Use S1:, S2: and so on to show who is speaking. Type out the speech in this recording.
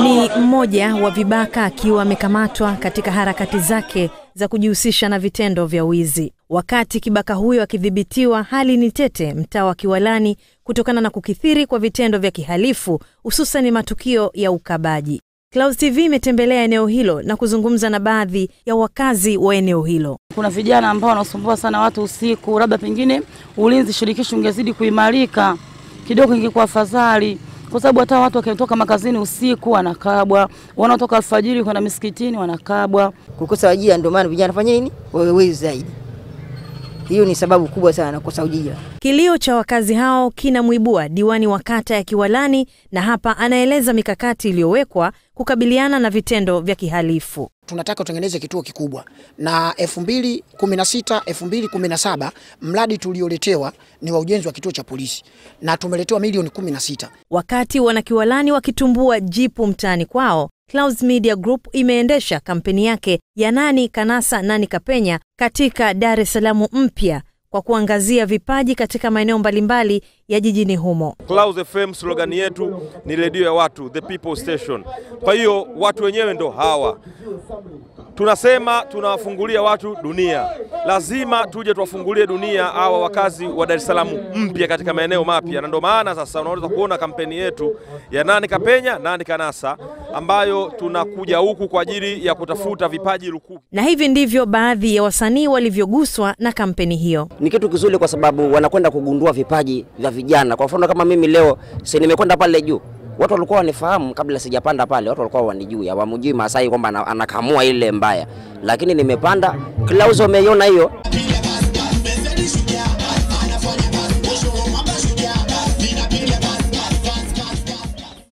S1: Ni mmoja wa vibaka akiwa amekamatwa katika harakati zake za kujihusisha na vitendo vya wizi. Wakati kibaka huyo akidhibitiwa, hali ni tete mtaa wa Kiwalani kutokana na kukithiri kwa vitendo vya kihalifu, hususan matukio ya ukabaji. Clouds TV imetembelea eneo hilo na kuzungumza na baadhi ya wakazi wa eneo hilo.
S2: Kuna vijana ambao wanasumbua sana watu usiku, labda pengine ulinzi shirikishi ungezidi kuimarika kidogo, ingekuwa afadhali. Kwa sababu hata watu wakitoka makazini usiku wanakabwa, wanaotoka alfajiri kwenda misikitini wanakabwa.
S3: Kukosa ajira ndio maana vijana fanya nini? Wewe zaidi. Hiyo ni sababu kubwa sana kukosa ajira.
S1: Kilio cha wakazi hao kinamuibua diwani wa kata ya Kiwalani, na hapa anaeleza mikakati iliyowekwa kukabiliana na vitendo vya kihalifu.
S4: Tunataka tutengeneze kituo kikubwa, na 2016 2017 mradi tulioletewa ni wa ujenzi wa kituo cha polisi na tumeletewa milioni 16.
S1: Wakati wana Kiwalani wakitumbua jipu mtaani kwao, Clouds Media Group imeendesha kampeni yake ya Nani Kanasa Nani Kapenya katika Dar es Salaam mpya kwa kuangazia vipaji katika maeneo mbalimbali ya jijini humo.
S5: Clouds FM slogan yetu ni radio ya watu, the people station. Kwa hiyo watu wenyewe ndo hawa. Tunasema tunawafungulia watu dunia. Lazima tuje tuwafungulie dunia hawa wakazi wa Dar es Salaam mpya katika maeneo mapya. Na ndio maana sasa unaweza kuona kampeni yetu ya Nani Kapenya Nani Kanasa, ambayo tunakuja huku kwa ajili ya kutafuta vipaji lukuki.
S1: Na hivi ndivyo baadhi ya wasanii walivyoguswa na kampeni hiyo.
S6: Ni kitu kizuri kwa sababu wanakwenda kugundua vipaji vya vijana. Kwa mfano kama mimi leo nimekwenda pale juu, watu walikuwa wanifahamu kabla sijapanda pale, watu walikuwa wanijui, hawamjui Masai kwamba anakamua ile mbaya. Lakini nimepanda, Clouds wameiona hiyo.